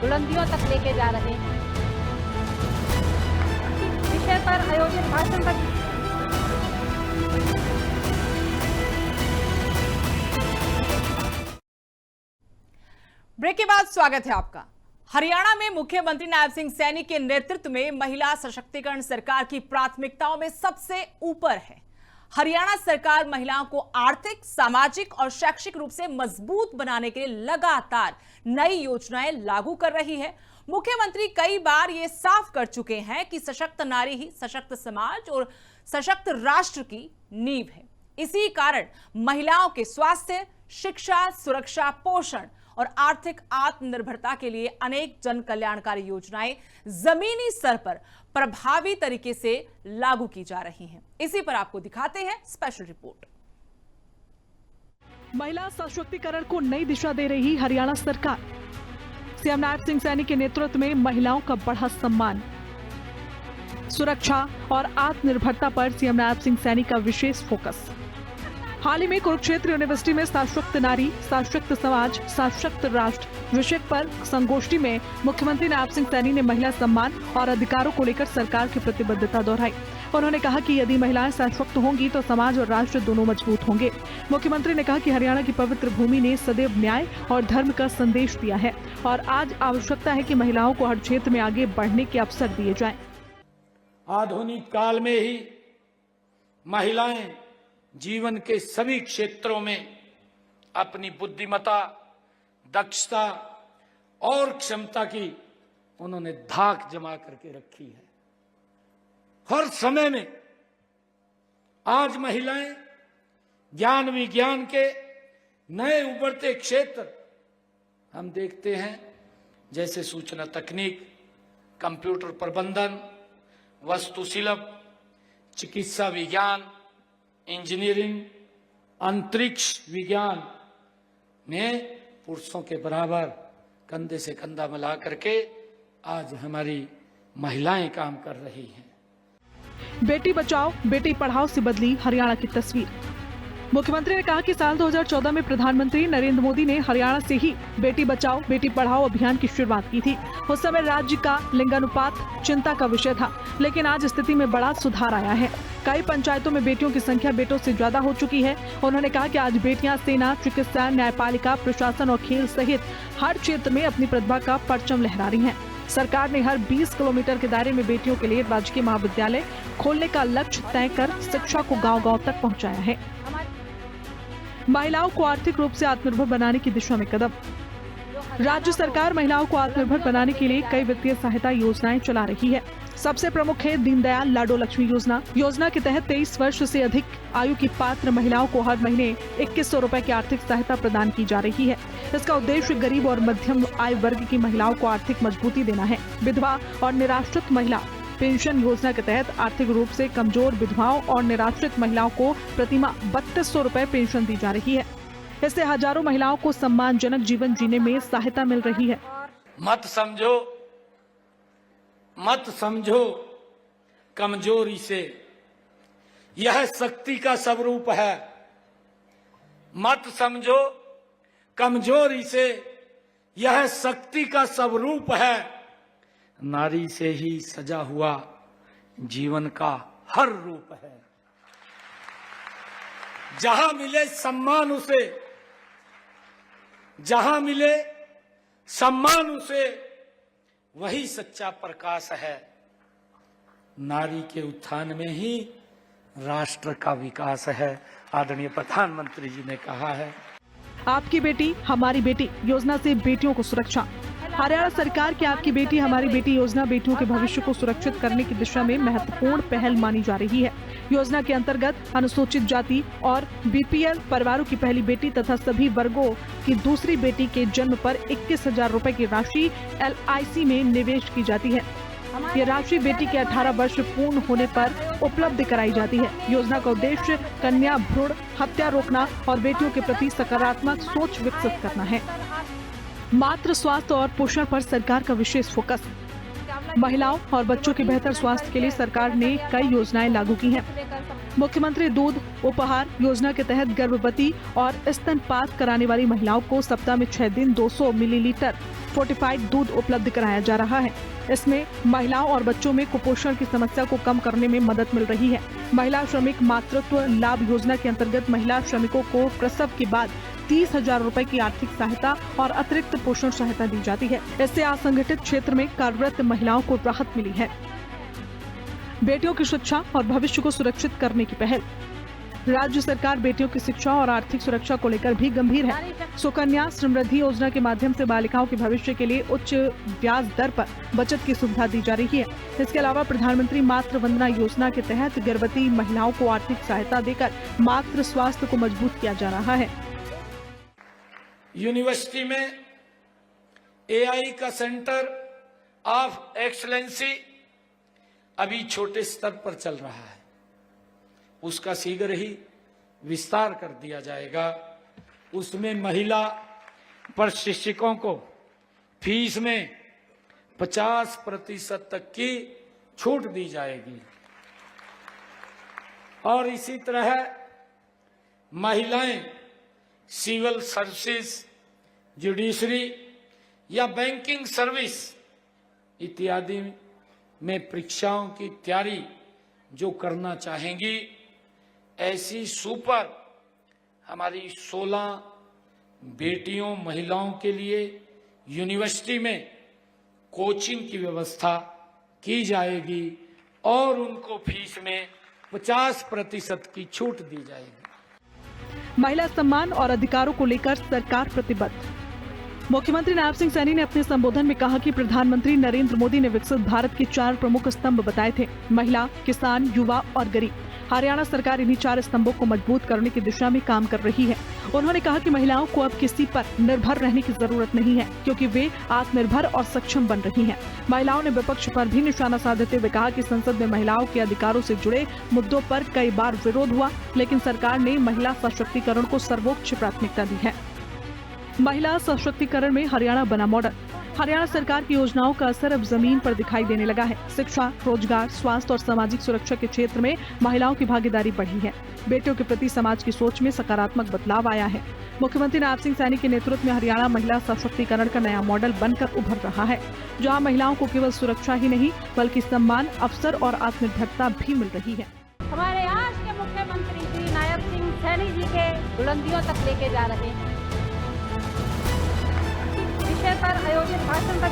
बुलंदियों तक लेके जा रहे हैं। इस विषय पर आयोजित भाषण का ब्रेक के बाद स्वागत है आपका। हरियाणा में मुख्यमंत्री नायब सिंह सैनी के नेतृत्व में महिला सशक्तिकरण सरकार की प्राथमिकताओं में सबसे ऊपर है। हरियाणा सरकार महिलाओं को आर्थिक, सामाजिक और शैक्षिक रूप से मजबूत बनाने के लिए लगातार नई योजनाएं लागू कर रही है। मुख्यमंत्री कई बार ये साफ कर चुके हैं कि सशक्त नारी ही सशक्त समाज और सशक्त राष्ट्र की नींव है। इसी कारण महिलाओं के स्वास्थ्य, शिक्षा, सुरक्षा, पोषण और आर्थिक आत्मनिर्भरता के लिए अनेक जन कल्याणकारी योजनाएं जमीनी स्तर पर प्रभावी तरीके से लागू की जा रही हैं। इसी पर आपको दिखाते हैं स्पेशल रिपोर्ट। महिला सशक्तिकरण को नई दिशा दे रही हरियाणा सरकार। सीएम नायब सिंह सैनी के नेतृत्व में महिलाओं का बढ़ा सम्मान। सुरक्षा और आत्मनिर्भरता पर सीएम नायब सिंह सैनी का विशेष फोकस। हाल ही में कुरुक्षेत्र यूनिवर्सिटी में सशक्त नारी, सशक्त समाज, सशक्त राष्ट्र विषय पर संगोष्ठी में मुख्यमंत्री नायब सिंह सैनी ने महिला सम्मान और अधिकारों को लेकर सरकार की प्रतिबद्धता दोहराई। उन्होंने कहा कि यदि महिलाएं सशक्त होंगी तो समाज और राष्ट्र दोनों मजबूत होंगे। मुख्यमंत्री ने कहा कि हरियाणा की पवित्र भूमि ने सदैव न्याय और धर्म का संदेश दिया है और आज आवश्यकता है कि महिलाओं को हर क्षेत्र में आगे बढ़ने के अवसर दिए जाएं। आधुनिक काल में ही महिलाएं जीवन के सभी क्षेत्रों में अपनी बुद्धिमत्ता, दक्षता और क्षमता की उन्होंने धाक जमा करके रखी है। हर समय में आज महिलाएं ज्ञान विज्ञान के नए उभरते क्षेत्र हम देखते हैं, जैसे सूचना तकनीक, कंप्यूटर प्रबंधन, वास्तुशिल्प, चिकित्सा विज्ञान, इंजीनियरिंग, अंतरिक्ष विज्ञान में पुरुषों के बराबर कंधे से कंधा मिला करके आज हमारी महिलाएं काम कर रही हैं। बेटी बचाओ बेटी पढ़ाओ से बदली हरियाणा की तस्वीर। मुख्यमंत्री ने कहा कि साल 2014 में प्रधानमंत्री नरेंद्र मोदी ने हरियाणा से ही बेटी बचाओ बेटी पढ़ाओ अभियान की शुरुआत की थी। उस समय राज्य का लिंगानुपात चिंता का विषय था, लेकिन आज स्थिति में बड़ा सुधार आया है। कई पंचायतों में बेटियों की संख्या बेटों से ज्यादा हो चुकी है। उन्होंने कहा कि आज बेटियां सेना, चिकित्सा, न्यायपालिका, प्रशासन और खेल सहित हर क्षेत्र में अपनी प्रतिभा का परचम लहरा रही हैं। सरकार ने हर 20 किलोमीटर के दायरे में बेटियों के लिए राजकीय महाविद्यालय खोलने का लक्ष्य तय कर शिक्षा को गांव-गांव तक पहुंचाया है। महिलाओं को आर्थिक रूप से आत्मनिर्भर बनाने की दिशा में कदम। राज्य सरकार महिलाओं को आत्मनिर्भर बनाने के लिए कई वित्तीय सहायता योजनाएं चला रही है। सबसे प्रमुख है दीनदयाल लाडो लक्ष्मी योजना। योजना के तहत 23 वर्ष से अधिक आयु की पात्र महिलाओं को हर महीने 2100 रुपए की आर्थिक सहायता प्रदान की जा रही है। इसका उद्देश्य गरीब और मध्यम आय वर्ग की महिलाओं को आर्थिक मजबूती देना है। विधवा और निराश्रित महिला पेंशन योजना के तहत आर्थिक रूप से कमजोर विधवाओं और निराश्रित महिलाओं को प्रतिमाह 3200 रुपए पेंशन दी जा रही है। इससे हजारों महिलाओं को सम्मानजनक जीवन जीने में सहायता मिल रही है। मत समझो कमजोरी से, यह शक्ति का स्वरूप है। मत समझो कमजोरी से, यह शक्ति का स्वरूप है। नारी से ही सजा हुआ जीवन का हर रूप है। जहां मिले सम्मान उसे, जहां मिले सम्मान उसे, वही सच्चा प्रकाश है। नारी के उत्थान में ही राष्ट्र का विकास है। आदरणीय प्रधानमंत्री जी ने कहा है, आपकी बेटी हमारी बेटी योजना से बेटियों को सुरक्षा। हरियाणा सरकार की आपकी बेटी हमारी बेटी योजना बेटियों के भविष्य को सुरक्षित करने की दिशा में महत्वपूर्ण पहल मानी जा रही है। योजना के अंतर्गत अनुसूचित जाति और बीपीएल परिवारों की पहली बेटी तथा सभी वर्गों की दूसरी बेटी के जन्म पर 21,000 रुपए की राशि LIC में निवेश की जाती है। ये राशि बेटी के 18 वर्ष पूर्ण होने पर उपलब्ध कराई जाती है। योजना का उद्देश्य कन्या भ्रूण हत्या रोकना और बेटियों के प्रति सकारात्मक सोच विकसित करना है। मातृ स्वास्थ्य और पोषण पर सरकार का विशेष फोकस। महिलाओं और बच्चों के बेहतर स्वास्थ्य के लिए सरकार ने कई योजनाएं लागू की हैं। मुख्यमंत्री दूध उपहार योजना के तहत गर्भवती और स्तनपान कराने वाली महिलाओं को सप्ताह में 6 दिन 200 मिलीलीटर फोर्टिफाइड दूध उपलब्ध कराया जा रहा है। इसमें महिलाओं और बच्चों में कुपोषण की समस्या को कम करने में मदद मिल रही है। महिला श्रमिक मातृत्व लाभ योजना के अंतर्गत महिला श्रमिकों को प्रसव के बाद 30,000 रुपए की आर्थिक सहायता और अतिरिक्त पोषण सहायता दी जाती है। इससे असंगठित क्षेत्र में कार्यरत महिलाओं को राहत मिली है। बेटियों की शिक्षा और भविष्य को सुरक्षित करने की पहल। राज्य सरकार बेटियों की शिक्षा और आर्थिक सुरक्षा को लेकर भी गंभीर है। सुकन्या समृद्धि योजना के माध्यम से बालिकाओं के भविष्य के लिए उच्च ब्याज दर पर बचत की सुविधा दी जा रही है। इसके अलावा प्रधानमंत्री मातृ वंदना योजना के तहत गर्भवती महिलाओं को आर्थिक सहायता देकर मातृ स्वास्थ्य को मजबूत किया जा रहा है। यूनिवर्सिटी में एआई का सेंटर ऑफ एक्सलेंसी अभी छोटे स्तर पर चल रहा है, उसका शीघ्र ही विस्तार कर दिया जाएगा। उसमें महिला प्रशिक्षकों को फीस में 50% तक की छूट दी जाएगी और इसी तरह महिलाएं सिविल सर्विसेज, जुडिशरी या बैंकिंग सर्विस इत्यादि में परीक्षाओं की तैयारी जो करना चाहेंगी, ऐसी सुपर हमारी 16 बेटियों महिलाओं के लिए यूनिवर्सिटी में कोचिंग की व्यवस्था की जाएगी और उनको फीस में 50% की छूट दी जाएगी। महिला सम्मान और अधिकारों को लेकर सरकार प्रतिबद्ध। मुख्यमंत्री नायब सिंह सैनी ने अपने संबोधन में कहा कि प्रधानमंत्री नरेंद्र मोदी ने विकसित भारत के 4 प्रमुख स्तंभ बताए थे, महिला, किसान, युवा और गरीब। हरियाणा सरकार इन्हीं 4 स्तंभों को मजबूत करने की दिशा में काम कर रही है। उन्होंने कहा कि महिलाओं को अब किसी पर निर्भर रहने की जरूरत नहीं है, क्योंकि वे आत्मनिर्भर और सक्षम बन रही हैं। महिलाओं ने विपक्ष पर भी निशाना साधते हुए कहा कि संसद में महिलाओं के अधिकारों से जुड़े मुद्दों पर कई बार विरोध हुआ, लेकिन सरकार ने महिला सशक्तिकरण को सर्वोच्च प्राथमिकता दी है। महिला सशक्तिकरण में हरियाणा बना मॉडल। हरियाणा सरकार की योजनाओं का असर अब जमीन पर दिखाई देने लगा है। शिक्षा, रोजगार, स्वास्थ्य और सामाजिक सुरक्षा के क्षेत्र में महिलाओं की भागीदारी बढ़ी है। बेटियों के प्रति समाज की सोच में सकारात्मक बदलाव आया है। मुख्यमंत्री नायब सिंह सैनी के नेतृत्व में हरियाणा महिला सशक्तिकरण का नया मॉडल बनकर उभर रहा है, जहाँ महिलाओं को केवल सुरक्षा ही नहीं बल्कि सम्मान, अवसर और आत्मनिर्भरता भी मिल रही है। हमारे आज के मुख्यमंत्री श्री नायब सिंह सैनी जी के बुलंदियों तक लेके जा रहे हैं। विषय पर आयोजित भाषण का